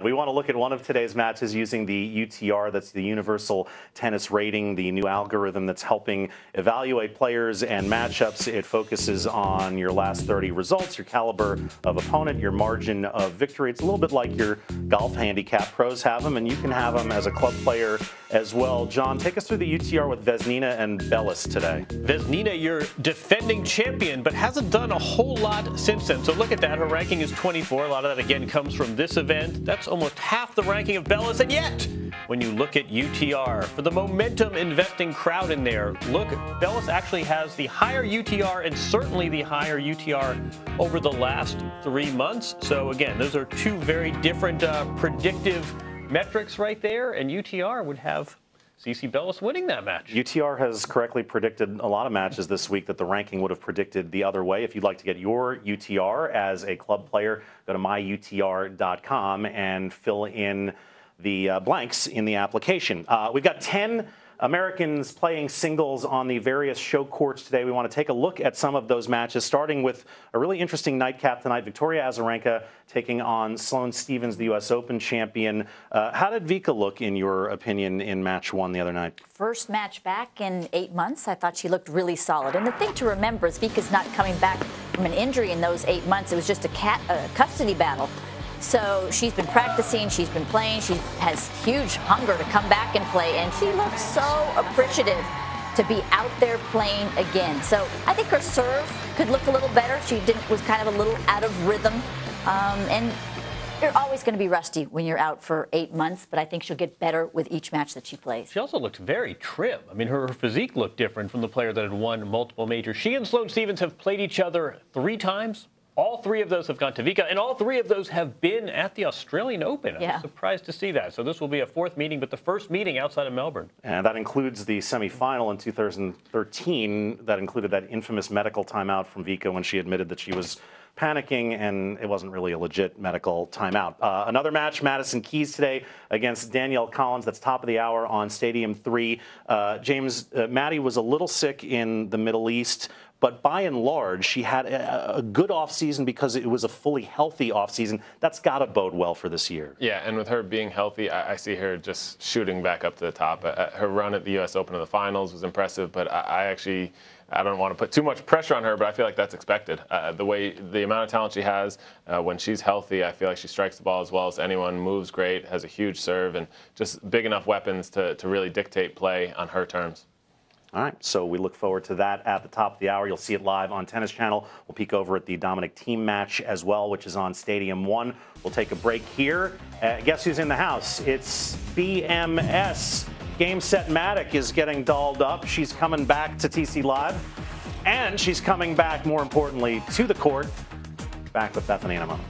We want to look at one of today's matches using the UTR, that's the Universal Tennis Rating, the new algorithm that's helping evaluate players and matchups. It focuses on your last 30 results, your caliber of opponent, your margin of victory. It's a little bit like your golf handicap. Pros have them, and you can have them as a club player as well. John, take us through the UTR with Vesnina and Bellis today. Vesnina, your defending champion, but hasn't done a whole lot since then. So look at that. Her ranking is 24. A lot of that, again, comes from this event. That's almost half the ranking of Bellis, and yet, when you look at UTR, for the momentum investing crowd in there, look, Bellis actually has the higher UTR and certainly the higher UTR over the last 3 months. So again, those are two very different predictive metrics right there, and UTR would have CiCi Bellis winning that match. UTR has correctly predicted a lot of matches this week that the ranking would have predicted the other way. If you'd like to get your UTR as a club player, go to myutr.com and fill in the blanks in the application. We've got 10 Americans playing singles on the various show courts today. We want to take a look at some of those matches, starting with a really interesting nightcap tonight. Victoria Azarenka taking on SLOANE Stevens, the U.S. Open champion. How did Vika look, in your opinion, in match one the other night? First match back in 8 months. I thought she looked really solid. And the thing to remember is Vika's not coming back from an injury in those 8 months. It was just a custody battle. So she's been practicing, she's been playing, she has huge hunger to come back and play, and she looks so appreciative to be out there playing again. So I think her serve could look a little better. She was kind of a little out of rhythm. And you're always going to be rusty when you're out for 8 months, but I think she'll get better with each match that she plays. She also looked very trim. I mean, her physique looked different from the player that had won multiple majors. She and SLOANE Stevens have played each other 3 times. All 3 of those have gone to Vika, and all 3 of those have been at the Australian Open. I'm surprised to see that. So this will be a 4th meeting, but the first meeting outside of Melbourne. And that includes the semifinal in 2013 that included that infamous medical timeout from Vika when she admitted that she was panicking, and it wasn't really a legit medical timeout. Another match, Madison Keys today against Danielle Collins. That's top of the hour on Stadium 3. James, Maddie was a little sick in the Middle East, but by and large, she had a good offseason because it was a fully healthy offseason. That's got to bode well for this year. Yeah, and with her being healthy, I see her just shooting back up to the top. Her run at the U.S. Open in the finals was impressive, but I don't want to put too much pressure on her, but I feel like that's expected. The amount of talent she has, when she's healthy, I feel like she strikes the ball as well as anyone, moves great, has a huge serve, and just big enough weapons to really dictate play on her terms. All right, so we look forward to that at the top of the hour. You'll see it live on Tennis Channel. We'll peek over at the Dominic team match as well, which is on Stadium 1. We'll take a break here. Guess who's in the house? It's BMS. Game Set Matic is getting dolled up. She's coming back to TC Live, and she's coming back, more importantly, to the court. Back with Bethany in a moment.